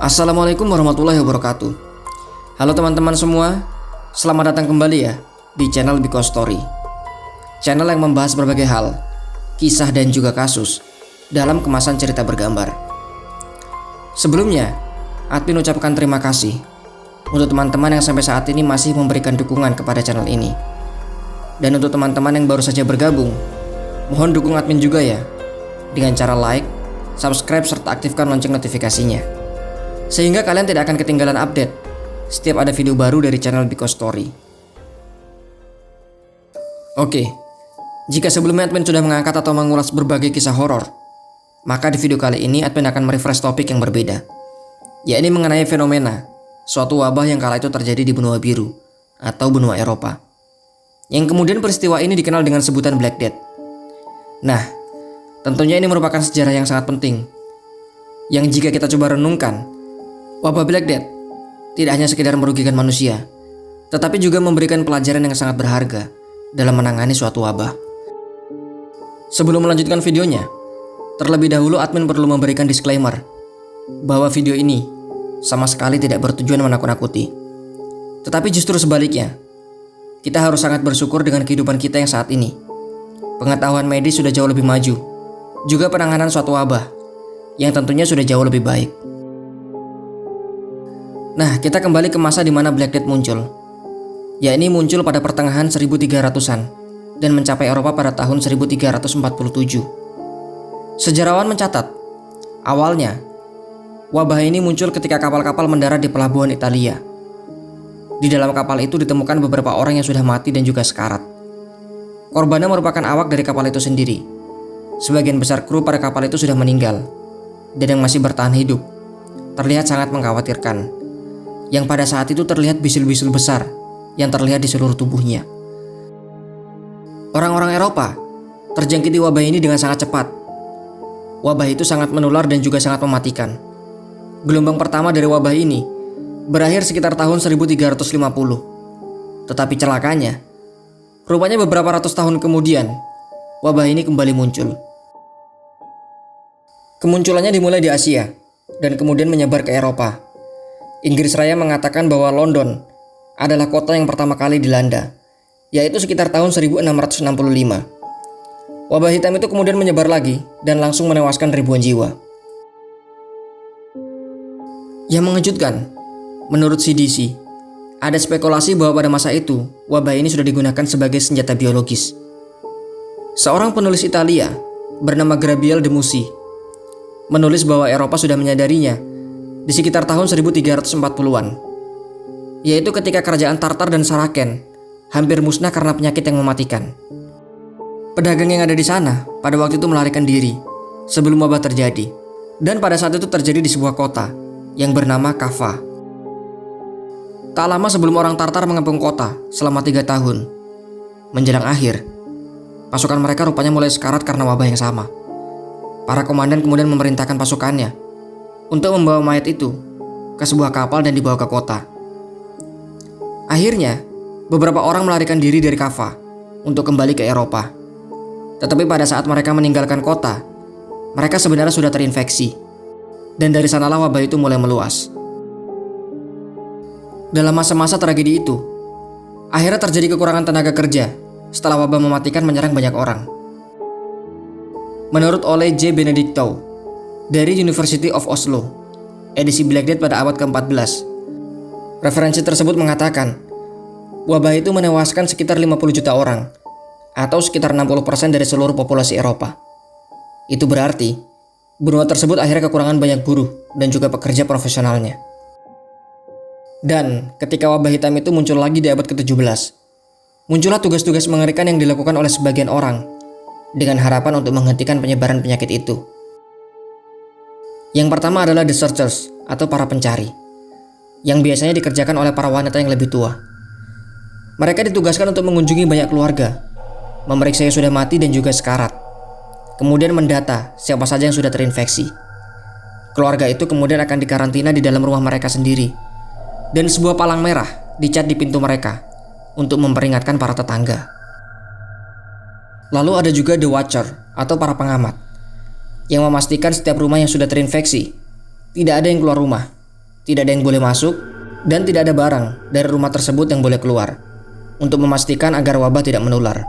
Assalamualaikum warahmatullahi wabarakatuh. Halo teman-teman semua, selamat datang kembali ya di channel Biko Story. Channel yang membahas berbagai hal, kisah dan juga kasus dalam kemasan cerita bergambar. Sebelumnya, admin ucapkan terima kasih untuk teman-teman yang sampai saat ini masih memberikan dukungan kepada channel ini. Dan untuk teman-teman yang baru saja bergabung, mohon dukung admin juga ya dengan cara like, subscribe serta aktifkan lonceng notifikasinya, sehingga kalian tidak akan ketinggalan update setiap ada video baru dari channel Biko Story. Oke, jika sebelumnya admin sudah mengangkat atau mengulas berbagai kisah horor, maka di video kali ini admin akan merefresh topik yang berbeda, yakni mengenai fenomena suatu wabah yang kala itu terjadi di benua biru atau benua Eropa, yang kemudian peristiwa ini dikenal dengan sebutan Black Death. Nah, tentunya ini merupakan sejarah yang sangat penting, yang jika kita coba renungkan, wabah Black Death tidak hanya sekedar merugikan manusia, tetapi juga memberikan pelajaran yang sangat berharga dalam menangani suatu wabah. Sebelum melanjutkan videonya, terlebih dahulu admin perlu memberikan disclaimer bahwa video ini sama sekali tidak bertujuan menakut-nakuti. Tetapi justru sebaliknya, kita harus sangat bersyukur dengan kehidupan kita yang saat ini. Pengetahuan medis sudah jauh lebih maju, juga penanganan suatu wabah yang tentunya sudah jauh lebih baik. Nah, kita kembali ke masa di mana Black Death muncul, yakni muncul pada pertengahan 1300-an dan mencapai Eropa pada tahun 1347. Sejarawan mencatat, awalnya wabah ini muncul ketika kapal-kapal mendarat di pelabuhan Italia. Di dalam kapal itu ditemukan beberapa orang yang sudah mati dan juga sekarat. Korbannya merupakan awak dari kapal itu sendiri. Sebagian besar kru pada kapal itu sudah meninggal, dan yang masih bertahan hidup terlihat sangat mengkhawatirkan, yang pada saat itu terlihat bisul-bisul besar yang terlihat di seluruh tubuhnya. Orang-orang Eropa terjangkiti wabah ini dengan sangat cepat. Wabah itu sangat menular dan juga sangat mematikan. Gelombang pertama dari wabah ini berakhir sekitar tahun 1350. Tetapi celakanya, rupanya beberapa ratus tahun kemudian, wabah ini kembali muncul. Kemunculannya dimulai di Asia dan kemudian menyebar ke Eropa. Inggris Raya mengatakan bahwa London adalah kota yang pertama kali dilanda, yaitu sekitar tahun 1665. Wabah hitam itu kemudian menyebar lagi dan langsung menewaskan ribuan jiwa. Yang mengejutkan, menurut CDC, ada spekulasi bahwa pada masa itu wabah ini sudah digunakan sebagai senjata biologis. Seorang penulis Italia bernama Gabriele de Mussi menulis bahwa Eropa sudah menyadarinya di sekitar tahun 1340-an, yaitu ketika kerajaan Tartar dan Saraken hampir musnah karena penyakit yang mematikan. Pedagang yang ada di sana pada waktu itu melarikan diri sebelum wabah terjadi, dan pada saat itu terjadi di sebuah kota yang bernama Kaffa. Tak lama sebelum orang Tartar mengepung kota selama 3 tahun, menjelang akhir, pasukan mereka rupanya mulai sekarat karena wabah yang sama. Para komandan kemudian memerintahkan pasukannya untuk membawa mayat itu ke sebuah kapal dan dibawa ke kota. Akhirnya, beberapa orang melarikan diri dari Kaffa untuk kembali ke Eropa. Tetapi pada saat mereka meninggalkan kota, mereka sebenarnya sudah terinfeksi. Dan dari sanalah wabah itu mulai meluas. Dalam masa-masa tragedi itu, akhirnya terjadi kekurangan tenaga kerja setelah wabah mematikan menyerang banyak orang. Menurut Ole J. Benedicto dari University of Oslo, edisi Black Death pada abad ke-14, referensi tersebut mengatakan wabah itu menewaskan sekitar 50 juta orang atau sekitar 60% dari seluruh populasi Eropa. Itu berarti benua tersebut akhirnya kekurangan banyak buruh dan juga pekerja profesionalnya. Dan ketika wabah hitam itu muncul lagi di abad ke-17, muncullah tugas-tugas mengerikan yang dilakukan oleh sebagian orang dengan harapan untuk menghentikan penyebaran penyakit itu. Yang pertama adalah the searchers atau para pencari, yang biasanya dikerjakan oleh para wanita yang lebih tua. Mereka ditugaskan untuk mengunjungi banyak keluarga, memeriksa yang sudah mati dan juga sekarat, kemudian mendata siapa saja yang sudah terinfeksi. Keluarga itu kemudian akan dikarantina di dalam rumah mereka sendiri, dan sebuah palang merah dicat di pintu mereka untuk memperingatkan para tetangga. Lalu ada juga the watcher atau para pengamat, yang memastikan setiap rumah yang sudah terinfeksi tidak ada yang keluar rumah tidak ada yang boleh masuk, dan tidak ada barang dari rumah tersebut yang boleh keluar, untuk memastikan agar wabah tidak menular.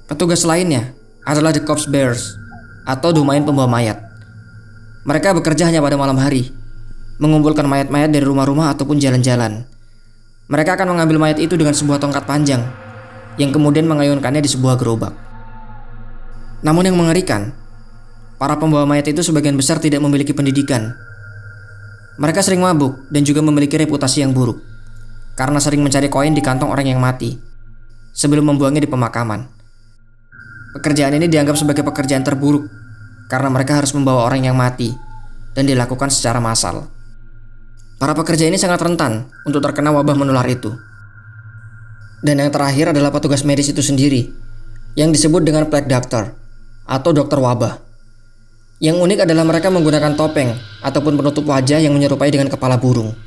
Petugas lainnya adalah The Corpse Bearers atau Domain Pembawa Mayat. Mereka bekerja hanya pada malam hari, mengumpulkan mayat-mayat dari rumah-rumah ataupun jalan-jalan. Mereka akan mengambil mayat itu dengan sebuah tongkat panjang, yang kemudian mengayunkannya di sebuah gerobak. Namun yang mengerikan, para pembawa mayat itu sebagian besar tidak memiliki pendidikan. Mereka sering mabuk dan juga memiliki reputasi yang buruk, karena sering mencari koin di kantong orang yang mati, sebelum membuangnya di pemakaman. Pekerjaan ini dianggap sebagai pekerjaan terburuk, karena mereka harus membawa orang yang mati, dan dilakukan secara massal. Para pekerja ini sangat rentan untuk terkena wabah menular itu. Dan yang terakhir adalah petugas medis itu sendiri, yang disebut dengan Plague Doctor atau dokter wabah. Yang unik adalah mereka menggunakan topeng ataupun penutup wajah yang menyerupai dengan kepala burung.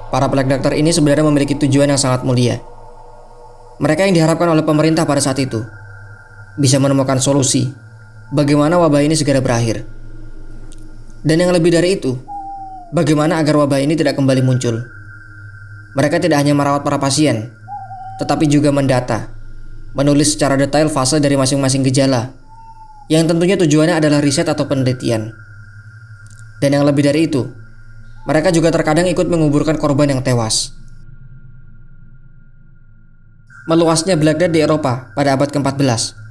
Para Plague Doctor ini sebenarnya memiliki tujuan yang sangat mulia. Mereka yang diharapkan oleh pemerintah pada saat itu bisa menemukan solusi bagaimana wabah ini segera berakhir. Dan yang lebih dari itu, bagaimana agar wabah ini tidak kembali muncul. Mereka tidak hanya merawat para pasien, tetapi juga mendata, menulis secara detail fase dari masing-masing gejala, yang tentunya tujuannya adalah riset atau penelitian. Dan yang lebih dari itu, mereka juga terkadang ikut menguburkan korban yang tewas. Meluasnya Black Death di Eropa pada abad ke-14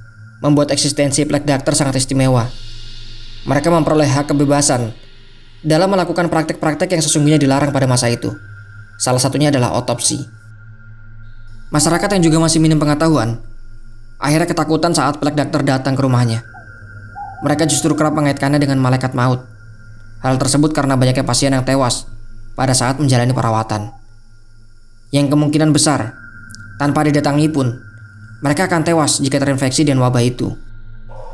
membuat eksistensi Plague Doctor sangat istimewa. Mereka memperoleh hak kebebasan dalam melakukan praktek-praktek yang sesungguhnya dilarang pada masa itu. Salah satunya adalah otopsi. Masyarakat yang juga masih minim pengetahuan akhirnya ketakutan saat Plague Doctor datang ke rumahnya. Mereka justru kerap mengaitkannya dengan malaikat maut. Hal tersebut karena banyaknya pasien yang tewas pada saat menjalani perawatan, yang kemungkinan besar tanpa didatangi pun mereka akan tewas jika terinfeksi dengan wabah itu.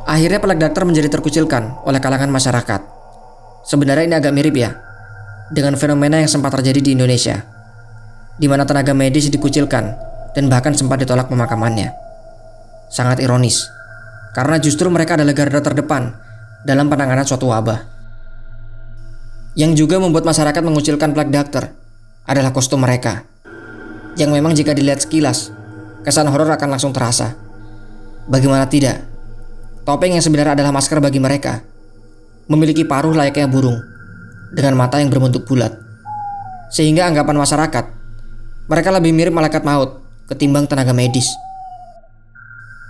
Akhirnya Plague Doctor menjadi terkucilkan oleh kalangan masyarakat. Sebenarnya ini agak mirip ya dengan fenomena yang sempat terjadi di Indonesia, di mana tenaga medis dikucilkan dan bahkan sempat ditolak pemakamannya. Sangat ironis, karena justru mereka adalah garda terdepan dalam penanganan suatu wabah. Yang juga membuat masyarakat mengucilkan Plague Doctor adalah kostum mereka, yang memang jika dilihat sekilas, kesan horor akan langsung terasa. Bagaimana tidak, topeng yang sebenarnya adalah masker bagi mereka memiliki paruh layaknya burung dengan mata yang berbentuk bulat, sehingga anggapan masyarakat mereka lebih mirip malaikat maut ketimbang tenaga medis.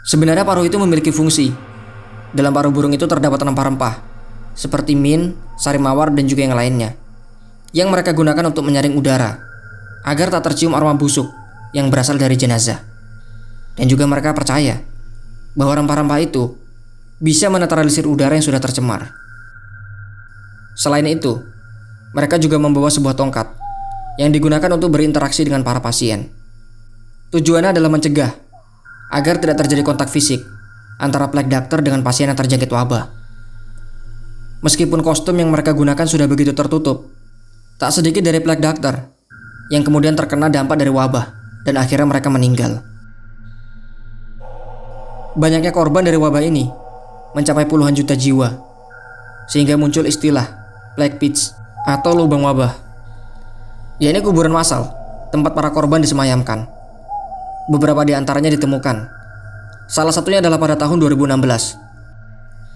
Sebenarnya paruh itu memiliki fungsi. Dalam paruh burung itu terdapat rempah-rempah seperti mint, sari mawar, dan juga yang lainnya, yang mereka gunakan untuk menyaring udara agar tak tercium aroma busuk yang berasal dari jenazah. Dan juga mereka percaya bahwa rempah-rempah itu bisa menetralisir udara yang sudah tercemar. Selain itu, mereka juga membawa sebuah tongkat yang digunakan untuk berinteraksi dengan para pasien. Tujuannya adalah mencegah agar tidak terjadi kontak fisik antara Plague Doctor dengan pasien yang terjangkit wabah. Meskipun kostum yang mereka gunakan sudah begitu tertutup, tak sedikit dari Plague Doctor yang kemudian terkena dampak dari wabah dan akhirnya mereka meninggal. Banyaknya korban dari wabah ini mencapai puluhan juta jiwa, sehingga muncul istilah Plague Pits atau lubang wabah. Ya, ini kuburan massal tempat para korban disemayamkan. Beberapa di antaranya ditemukan. Salah satunya adalah pada tahun 2016.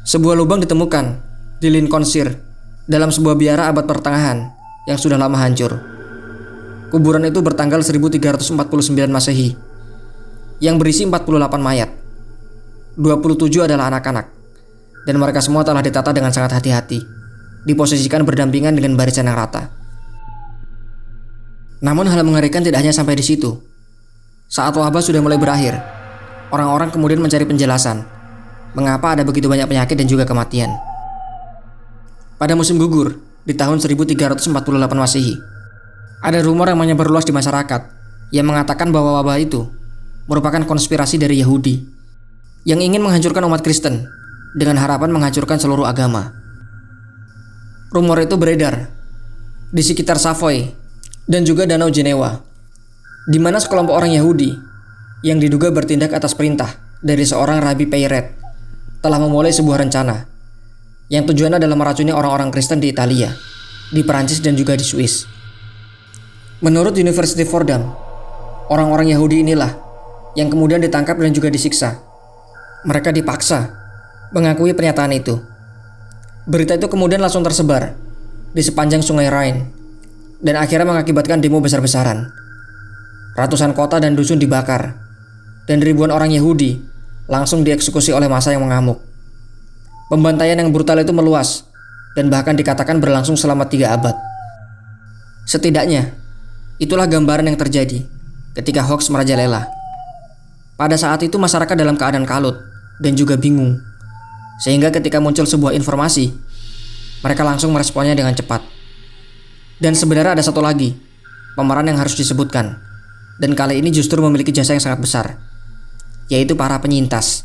Sebuah lubang ditemukan di Lincolnshire dalam sebuah biara abad pertengahan yang sudah lama hancur. Kuburan itu bertanggal 1349 Masehi yang berisi 48 mayat. 27 adalah anak-anak, dan mereka semua telah ditata dengan sangat hati-hati, diposisikan berdampingan dengan barisan yang rata. Namun hal mengerikan tidak hanya sampai di situ. Saat wabah sudah mulai berakhir, orang-orang kemudian mencari penjelasan mengapa ada begitu banyak penyakit dan juga kematian. Pada musim gugur di tahun 1348 Masehi, ada rumor yang menyebar luas di masyarakat yang mengatakan bahwa wabah itu merupakan konspirasi dari Yahudi yang ingin menghancurkan umat Kristen dengan harapan menghancurkan seluruh agama. Rumor itu beredar di sekitar Savoy dan juga Danau Jenewa, di mana sekelompok orang Yahudi yang diduga bertindak atas perintah dari seorang Rabi Peyret telah memulai sebuah rencana yang tujuannya adalah meracuni orang-orang Kristen di Italia di Perancis dan juga di Swiss. Menurut University Fordham, orang-orang Yahudi inilah yang kemudian ditangkap dan juga disiksa. Mereka dipaksa mengakui pernyataan itu. Berita itu kemudian langsung tersebar di sepanjang sungai Rhine dan akhirnya mengakibatkan demo besar-besaran. Ratusan kota dan dusun dibakar dan ribuan orang Yahudi langsung dieksekusi oleh massa yang mengamuk. Pembantaian yang brutal itu meluas dan bahkan dikatakan berlangsung selama 3 abad. Setidaknya, itulah gambaran yang terjadi ketika hoax merajalela. Pada saat itu masyarakat dalam keadaan kalut dan juga bingung. Sehingga ketika muncul sebuah informasi, mereka langsung meresponnya dengan cepat. Dan sebenarnya ada satu lagi pemeran yang harus disebutkan, dan kali ini justru memiliki jasa yang sangat besar, yaitu para penyintas.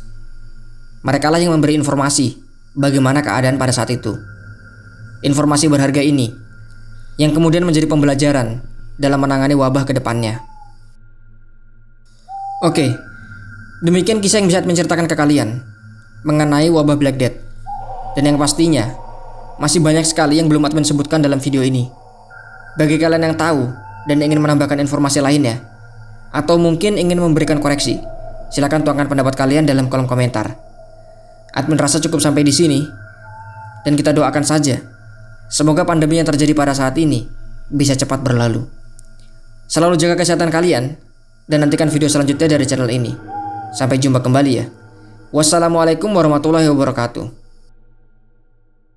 Mereka lah yang memberi informasi bagaimana keadaan pada saat itu. Informasi berharga ini yang kemudian menjadi pembelajaran dalam menangani wabah ke depannya. Oke, demikian kisah yang bisa menceritakan ke kalian mengenai wabah Black Death. Dan yang pastinya masih banyak sekali yang belum admin sebutkan dalam video ini. Bagi kalian yang tahu dan ingin menambahkan informasi lainnya, atau mungkin ingin memberikan koreksi, silakan tuangkan pendapat kalian dalam kolom komentar. Admin rasa cukup sampai di sini, dan kita doakan saja semoga pandemi yang terjadi pada saat ini bisa cepat berlalu. Selalu jaga kesehatan kalian dan nantikan video selanjutnya dari channel ini. Sampai jumpa kembali ya. Wassalamualaikum warahmatullahi wabarakatuh.